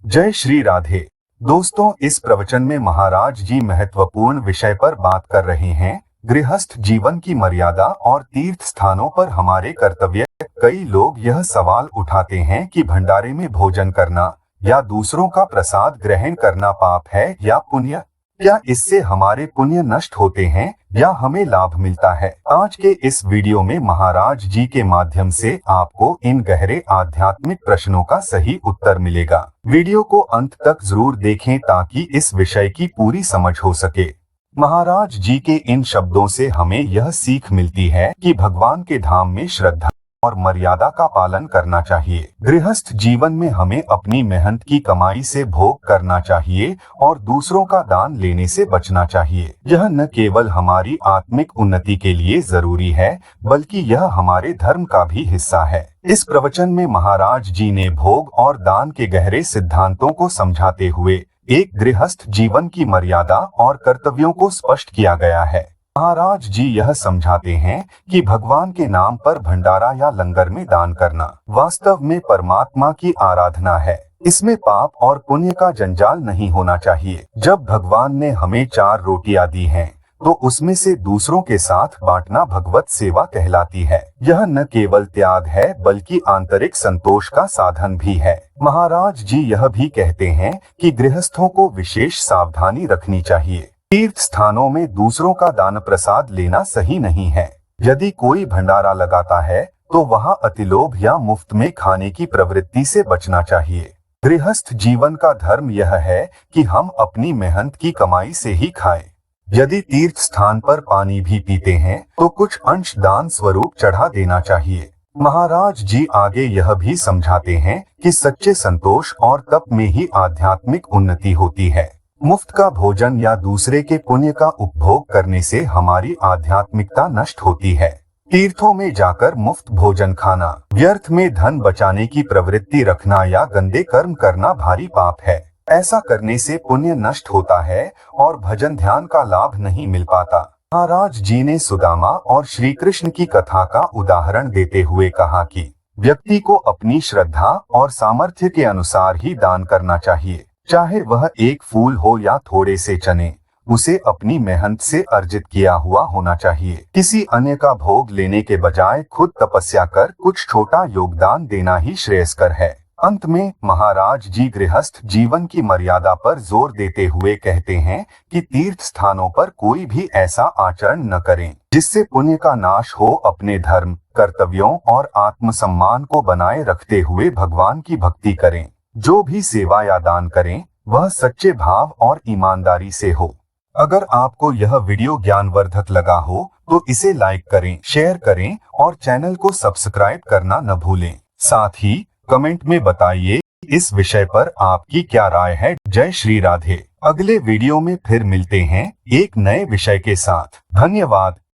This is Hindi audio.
जय श्री राधे। दोस्तों, इस प्रवचन में महाराज जी महत्वपूर्ण विषय पर बात कर रहे हैं, गृहस्थ जीवन की मर्यादा और तीर्थ स्थानों पर हमारे कर्तव्य। कई लोग यह सवाल उठाते हैं कि भंडारे में भोजन करना या दूसरों का प्रसाद ग्रहण करना पाप है या पुण्य। क्या इससे हमारे पुण्य नष्ट होते हैं या हमें लाभ मिलता है? आज के इस वीडियो में महाराज जी के माध्यम से आपको इन गहरे आध्यात्मिक प्रश्नों का सही उत्तर मिलेगा। वीडियो को अंत तक जरूर देखें ताकि इस विषय की पूरी समझ हो सके। महाराज जी के इन शब्दों से हमें यह सीख मिलती है कि भगवान के धाम में श्रद्धा और मर्यादा का पालन करना चाहिए। गृहस्थ जीवन में हमें अपनी मेहनत की कमाई से भोग करना चाहिए और दूसरों का दान लेने से बचना चाहिए। यह न केवल हमारी आत्मिक उन्नति के लिए जरूरी है, बल्कि यह हमारे धर्म का भी हिस्सा है। इस प्रवचन में महाराज जी ने भोग और दान के गहरे सिद्धांतों को समझाते हुए एक गृहस्थ जीवन की मर्यादा और कर्तव्यों को स्पष्ट किया गया है। महाराज जी यह समझाते हैं कि भगवान के नाम पर भंडारा या लंगर में दान करना वास्तव में परमात्मा की आराधना है। इसमें पाप और पुण्य का जंजाल नहीं होना चाहिए। जब भगवान ने हमें 4 रोटियां दी हैं, तो उसमें से दूसरों के साथ बांटना भगवत सेवा कहलाती है। यह न केवल त्याग है, बल्कि आंतरिक संतोष का साधन भी है। महाराज जी यह भी कहते हैं कि गृहस्थों को विशेष सावधानी रखनी चाहिए। तीर्थ स्थानों में दूसरों का दान प्रसाद लेना सही नहीं है। यदि कोई भंडारा लगाता है, तो वहां अतिलोभ या मुफ्त में खाने की प्रवृत्ति से बचना चाहिए। गृहस्थ जीवन का धर्म यह है कि हम अपनी मेहनत की कमाई से ही खाएं। यदि तीर्थ स्थान पर पानी भी पीते हैं, तो कुछ अंश दान स्वरूप चढ़ा देना चाहिए। महाराज जी आगे यह भी समझाते हैं कि सच्चे संतोष और तप में ही आध्यात्मिक उन्नति होती है। मुफ्त का भोजन या दूसरे के पुण्य का उपभोग करने से हमारी आध्यात्मिकता नष्ट होती है। तीर्थों में जाकर मुफ्त भोजन खाना, व्यर्थ में धन बचाने की प्रवृत्ति रखना या गंदे कर्म करना भारी पाप है। ऐसा करने से पुण्य नष्ट होता है और भजन ध्यान का लाभ नहीं मिल पाता। महाराज जी ने सुदामा और श्री कृष्ण की कथा का उदाहरण देते हुए कहा कि व्यक्ति को अपनी श्रद्धा और सामर्थ्य के अनुसार ही दान करना चाहिए। चाहे वह एक फूल हो या थोड़े से चने, उसे अपनी मेहनत से अर्जित किया हुआ होना चाहिए। किसी अन्य का भोग लेने के बजाय खुद तपस्या कर कुछ छोटा योगदान देना ही श्रेयस्कर है। अंत में महाराज जी गृहस्थ जीवन की मर्यादा पर जोर देते हुए कहते हैं कि तीर्थ स्थानों पर कोई भी ऐसा आचरण न करें जिससे पुण्य का नाश हो। अपने धर्म, कर्तव्यों और आत्मसम्मान को बनाए रखते हुए भगवान की भक्ति करें। जो भी सेवा या दान करें, वह सच्चे भाव और ईमानदारी से हो। अगर आपको यह वीडियो ज्ञानवर्धक लगा हो, तो इसे लाइक करें, शेयर करें और चैनल को सब्सक्राइब करना न भूलें। साथ ही कमेंट में बताइए इस विषय पर आपकी क्या राय है। जय श्री राधे। अगले वीडियो में फिर मिलते हैं एक नए विषय के साथ। धन्यवाद।